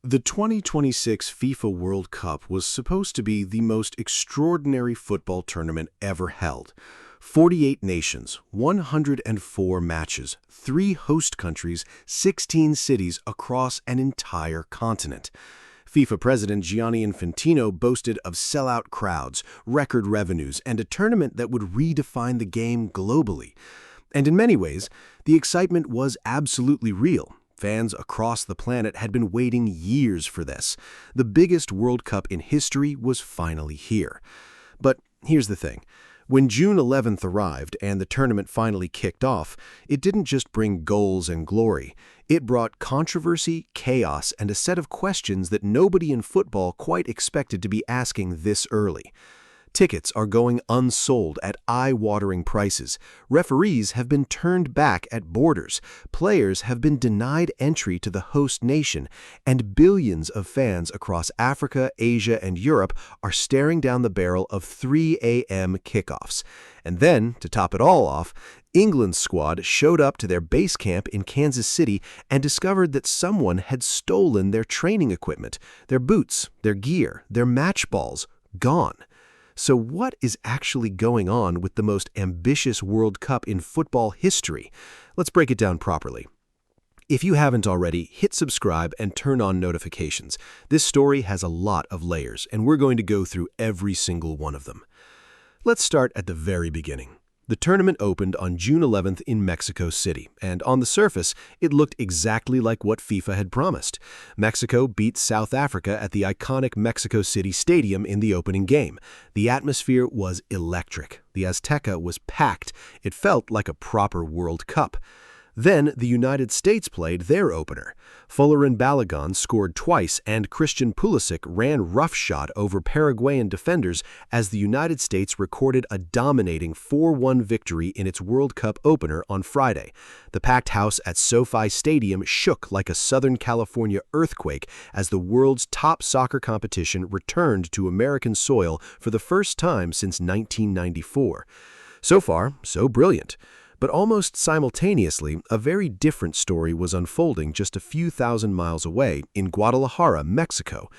The 2026 FIFA World Cup was supposed to be the most extraordinary football tournament ever held. 48 nations, 104 matches, 3 host countries, 16 cities across an entire continent. FIFA President Gianni Infantino boasted of sellout crowds, record revenues, and a tournament that would redefine the game globally. And in many ways, the excitement was absolutely real. Fans across the planet had been waiting years for this. The biggest World Cup in history was finally here. But here's the thing. When June 11th arrived and the tournament finally kicked off, it didn't just bring goals and glory. It brought controversy, chaos, and a set of questions that nobody in football quite expected to be asking this early. Tickets are going unsold at eye-watering prices. Referees have been turned back at borders. Players have been denied entry to the host nation. And billions of fans across Africa, Asia, and Europe are staring down the barrel of 3 a.m. kickoffs. And then, to top it all off, England's squad showed up to their base camp in Kansas City and discovered that someone had stolen their training equipment, their boots, their gear, their match balls, gone. So what is actually going on with the most ambitious World Cup in football history? Let's break it down properly. If you haven't already, hit subscribe and turn on notifications. This story has a lot of layers, and we're going to go through every single one of them. Let's start at the very beginning. The tournament opened on June 11th in Mexico City, and on the surface, it looked exactly like what FIFA had promised. Mexico beat South Africa at the iconic Mexico City Stadium in the opening game. The atmosphere was electric. The Azteca was packed. It felt like a proper World Cup. Then the United States played their opener. Fuller and Balogun scored twice, and Christian Pulisic ran roughshod over Paraguayan defenders as the United States recorded a dominating 4-1 victory in its World Cup opener on Friday. The packed house at SoFi Stadium shook like a Southern California earthquake as the world's top soccer competition returned to American soil for the first time since 1994. So far, so brilliant. But almost simultaneously, a very different story was unfolding just a few thousand miles away in Guadalajara, Mexico.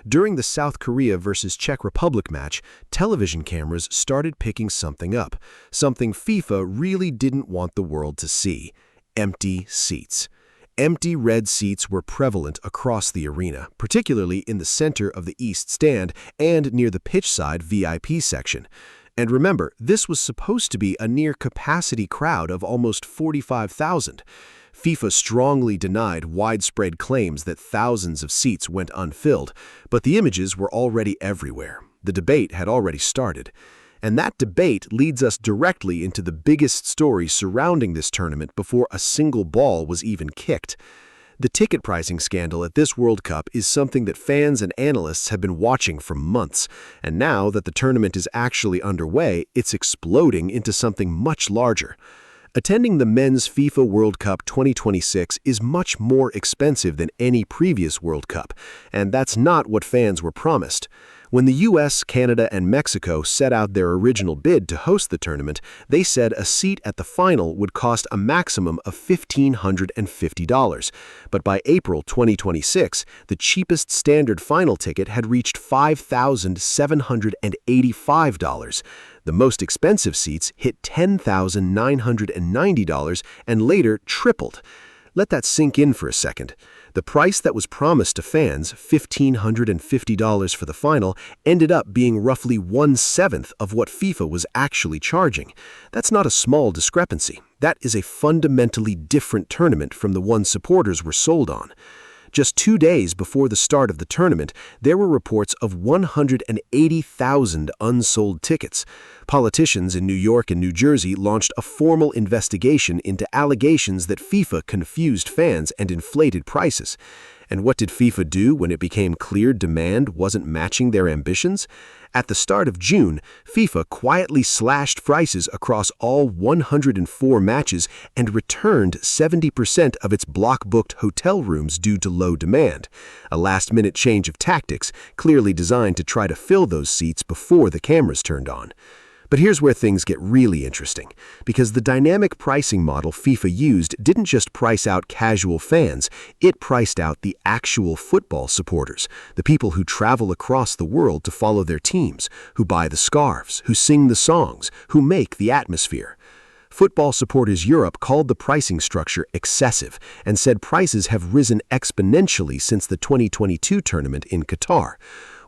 During the South Korea versus Czech Republic match, television cameras started picking something up, something FIFA really didn't want the world to see: empty seats. Empty red seats were prevalent across the arena, particularly in the center of the East Stand and near the pitchside VIP section. And remember, this was supposed to be a near-capacity crowd of almost 45,000. FIFA strongly denied widespread claims that thousands of seats went unfilled, but the images were already everywhere. The debate had already started. And that debate leads us directly into the biggest story surrounding this tournament before a single ball was even kicked. The ticket pricing scandal at this World Cup is something that fans and analysts have been watching for months, and now that the tournament is actually underway, it's exploding into something much larger. Attending the Men's FIFA World Cup 2026 is much more expensive than any previous World Cup, and that's not what fans were promised. When the US, Canada, and Mexico set out their original bid to host the tournament, they said a seat at the final would cost a maximum of $1,550. But by April 2026, the cheapest standard final ticket had reached $5,785. The most expensive seats hit $10,990 and later tripled. Let that sink in for a second. The price that was promised to fans, $1,550 for the final, ended up being roughly 1/7 of what FIFA was actually charging. That's not a small discrepancy. That is a fundamentally different tournament from the one supporters were sold on. Just 2 days before the start of the tournament, there were reports of 180,000 unsold tickets. Politicians in New York and New Jersey launched a formal investigation into allegations that FIFA confused fans and inflated prices. And what did FIFA do when it became clear demand wasn't matching their ambitions? At the start of June, FIFA quietly slashed prices across all 104 matches and returned 70% of its block-booked hotel rooms due to low demand. A last-minute change of tactics, clearly designed to try to fill those seats before the cameras turned on. But here's where things get really interesting, because the dynamic pricing model FIFA used didn't just price out casual fans, it priced out the actual football supporters, the people who travel across the world to follow their teams, who buy the scarves, who sing the songs, who make the atmosphere. Football Supporters Europe called the pricing structure excessive and said prices have risen exponentially since the 2022 tournament in Qatar.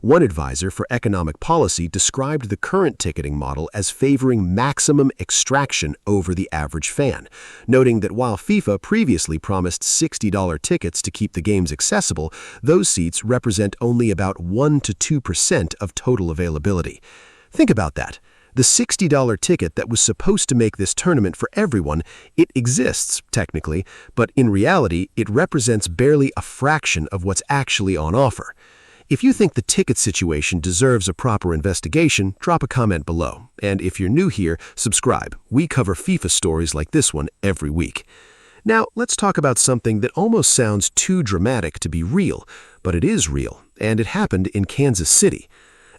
One advisor for economic policy described the current ticketing model as favoring maximum extraction over the average fan, noting that while FIFA previously promised $60 tickets to keep the games accessible, those seats represent only about 1 to 2% of total availability. Think about that. The $60 ticket that was supposed to make this tournament for everyone, it exists, technically, but in reality, it represents barely a fraction of what's actually on offer. If you think the ticket situation deserves a proper investigation, drop a comment below. And if you're new here, subscribe. We cover FIFA stories like this one every week. Now, let's talk about something that almost sounds too dramatic to be real, but it is real, and it happened in Kansas City.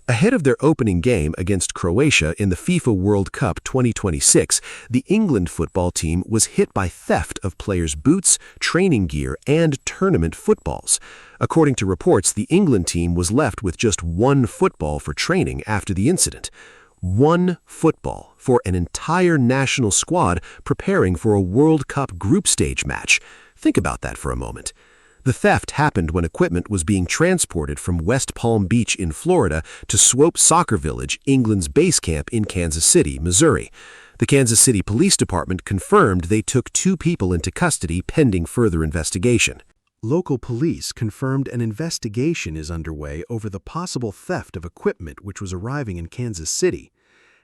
Ahead of their opening game against Croatia in the FIFA World Cup 2026, the England football team was hit by theft of players' boots, training gear, and tournament footballs. According to reports, the England team was left with just one football for training after the incident. One football for an entire national squad preparing for a World Cup group stage match. Think about that for a moment. The theft happened when equipment was being transported from West Palm Beach in Florida to Swope Soccer Village, England's base camp in Kansas City, Missouri. The Kansas City Police Department confirmed they took 2 people into custody pending further investigation. Local police confirmed an investigation is underway over the possible theft of equipment which was arriving in Kansas City.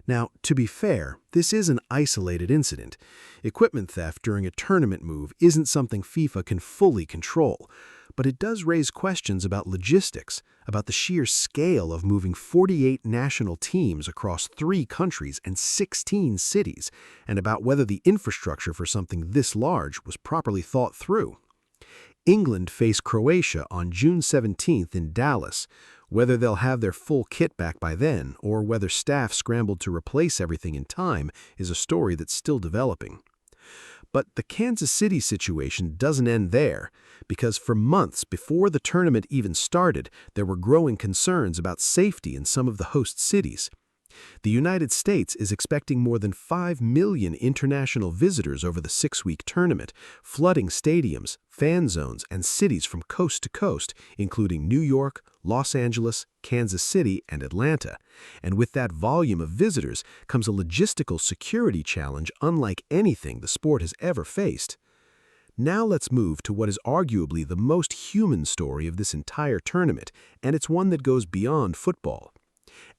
Now, to be fair, this is an isolated incident. Equipment theft during a tournament move isn't something FIFA can fully control, but it does raise questions about logistics, about the sheer scale of moving 48 national teams across 3 countries and 16 cities, and about whether the infrastructure for something this large was properly thought through. England face Croatia on June 17th in Dallas. Whether they'll have their full kit back by then, or whether staff scrambled to replace everything in time, is a story that's still developing. But the Kansas City situation doesn't end there, because for months before the tournament even started, there were growing concerns about safety in some of the host cities. The United States is expecting more than 5 million international visitors over the 6-week tournament, flooding stadiums, fan zones, and cities from coast to coast, including New York, Los Angeles, Kansas City, and Atlanta. And with that volume of visitors comes a logistical security challenge unlike anything the sport has ever faced. Now let's move to what is arguably the most human story of this entire tournament, and it's one that goes beyond football.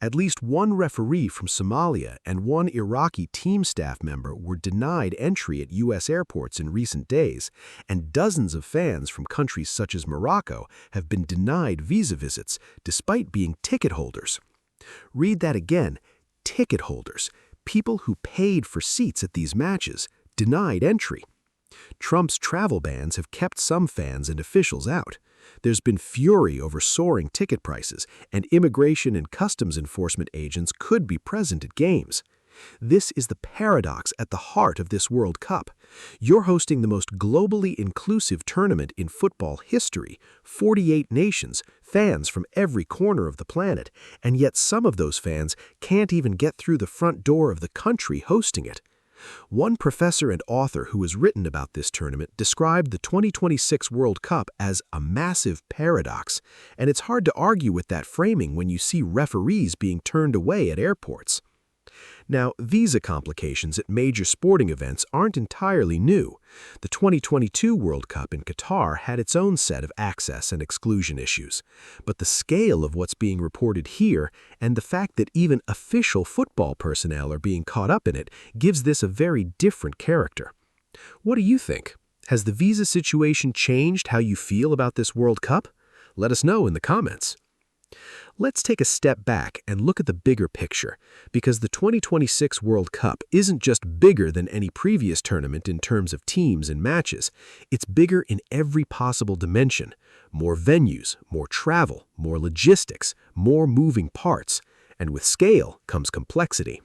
At least one referee from Somalia and one Iraqi team staff member were denied entry at U.S. airports in recent days, and dozens of fans from countries such as Morocco have been denied visa visits despite being ticket holders. Read that again, ticket holders, people who paid for seats at these matches, denied entry. Trump's travel bans have kept some fans and officials out. There's been fury over soaring ticket prices, and immigration and customs enforcement agents could be present at games. This is the paradox at the heart of this World Cup. You're hosting the most globally inclusive tournament in football history, 48 nations, fans from every corner of the planet, and yet some of those fans can't even get through the front door of the country hosting it. One professor and author who has written about this tournament described the 2026 World Cup as a massive paradox, and it's hard to argue with that framing when you see referees being turned away at airports. Now, visa complications at major sporting events aren't entirely new. The 2022 World Cup in Qatar had its own set of access and exclusion issues. But the scale of what's being reported here and the fact that even official football personnel are being caught up in it gives this a very different character. What do you think? Has the visa situation changed how you feel about this World Cup? Let us know in the comments. Let's take a step back and look at the bigger picture, because the 2026 World Cup isn't just bigger than any previous tournament in terms of teams and matches. It's bigger in every possible dimension. More venues, more travel, more logistics, more moving parts. And with scale comes complexity.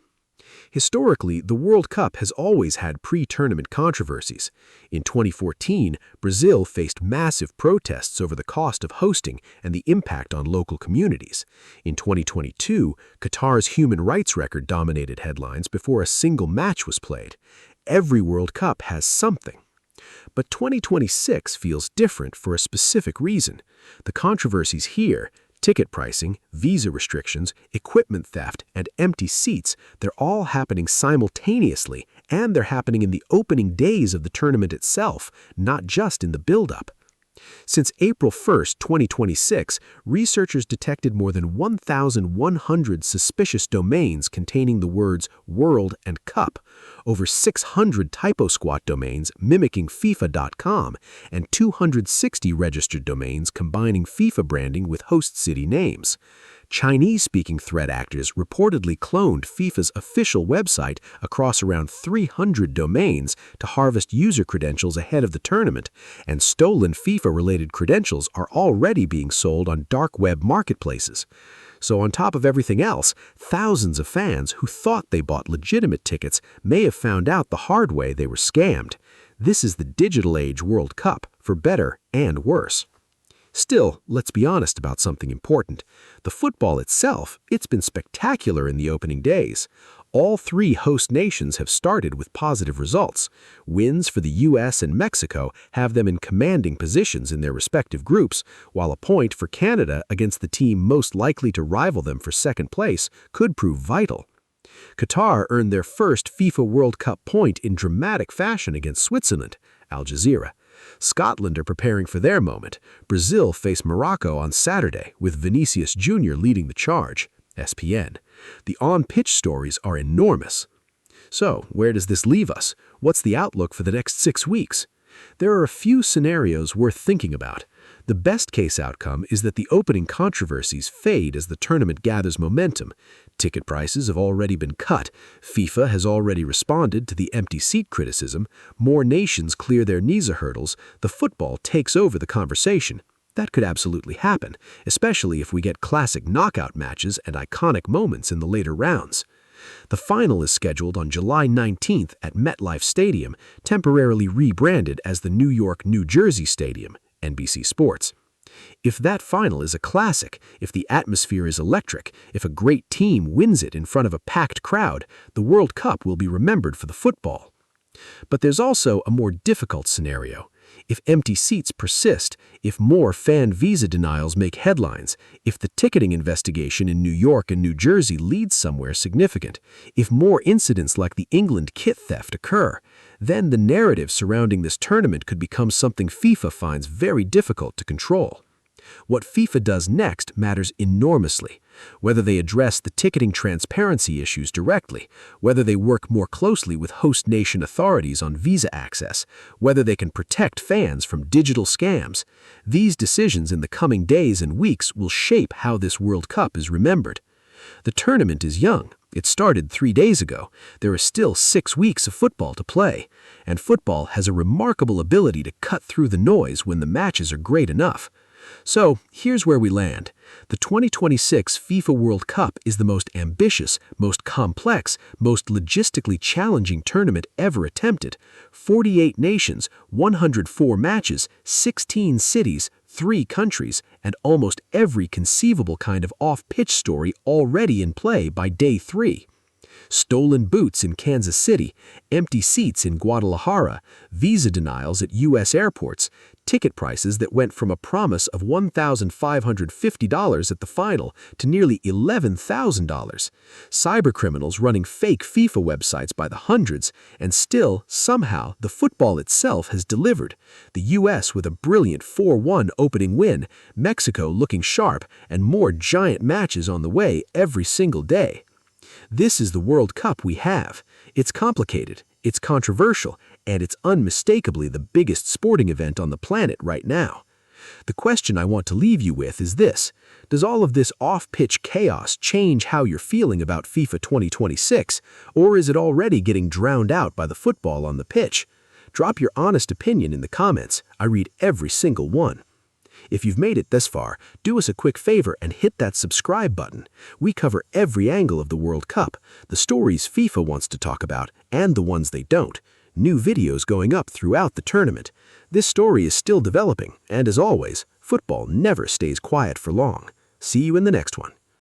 Historically, the World Cup has always had pre-tournament controversies. In 2014, Brazil faced massive protests over the cost of hosting and the impact on local communities. In 2022, Qatar's human rights record dominated headlines before a single match was played. Every World Cup has something. But 2026 feels different for a specific reason. The controversies here, ticket pricing, visa restrictions, equipment theft, and empty seats, they're all happening simultaneously, and they're happening in the opening days of the tournament itself, not just in the build-up. Since April 1, 2026, researchers detected more than 1,100 suspicious domains containing the words World and Cup, over 600 typo-squat domains mimicking FIFA.com, and 260 registered domains combining FIFA branding with host city names. Chinese-speaking threat actors reportedly cloned FIFA's official website across around 300 domains to harvest user credentials ahead of the tournament, and stolen FIFA-related credentials are already being sold on dark web marketplaces. So on top of everything else, thousands of fans who thought they bought legitimate tickets may have found out the hard way they were scammed. This is the digital age World Cup, for better and worse. Still, let's be honest about something important. The football itself, it's been spectacular in the opening days. All three host nations have started with positive results. Wins for the US and Mexico have them in commanding positions in their respective groups, while a point for Canada against the team most likely to rival them for second place could prove vital. Qatar earned their first FIFA World Cup point in dramatic fashion against Switzerland, Al Jazeera. Scotland are preparing for their moment. Brazil face Morocco on Saturday, with Vinicius Jr. leading the charge, SPN. The on-pitch stories are enormous. So, where does this leave us? What's the outlook for the next 6 weeks? There are a few scenarios worth thinking about. The best-case outcome is that the opening controversies fade as the tournament gathers momentum. Ticket prices have already been cut. FIFA has already responded to the empty seat criticism. More nations clear their visa hurdles. The football takes over the conversation. That could absolutely happen, especially if we get classic knockout matches and iconic moments in the later rounds. The final is scheduled on July 19th at MetLife Stadium, temporarily rebranded as the New York-New Jersey Stadium, NBC Sports. If that final is a classic, if the atmosphere is electric, if a great team wins it in front of a packed crowd, the World Cup will be remembered for the football. But there's also a more difficult scenario. If empty seats persist, if more fan visa denials make headlines, if the ticketing investigation in New York and New Jersey leads somewhere significant, if more incidents like the England kit theft occur, then the narrative surrounding this tournament could become something FIFA finds very difficult to control. What FIFA does next matters enormously. Whether they address the ticketing transparency issues directly, whether they work more closely with host nation authorities on visa access, whether they can protect fans from digital scams, these decisions in the coming days and weeks will shape how this World Cup is remembered. The tournament is young. It started 3 days ago. There are still 6 weeks of football to play, and football has a remarkable ability to cut through the noise when the matches are great enough. So, here's where we land. The 2026 FIFA World Cup is the most ambitious, most complex, most logistically challenging tournament ever attempted. 48 nations, 104 matches, 16 cities, 3 countries, and almost every conceivable kind of off-pitch story already in play by day 3. Stolen boots in Kansas City, empty seats in Guadalajara, visa denials at U.S. airports, ticket prices that went from a promise of $1,550 at the final to nearly $11,000, cybercriminals running fake FIFA websites by the hundreds, and still, somehow, the football itself has delivered. The U.S. with a brilliant 4-1 opening win, Mexico looking sharp, and more giant matches on the way every single day. This is the World Cup we have. It's complicated, it's controversial, and it's unmistakably the biggest sporting event on the planet right now. The question I want to leave you with is this: does all of this off-pitch chaos change how you're feeling about FIFA 2026, or is it already getting drowned out by the football on the pitch? Drop your honest opinion in the comments. I read every single one. If you've made it this far, do us a quick favor and hit that subscribe button. We cover every angle of the World Cup, the stories FIFA wants to talk about, and the ones they don't. New videos going up throughout the tournament. This story is still developing, and as always, football never stays quiet for long. See you in the next one.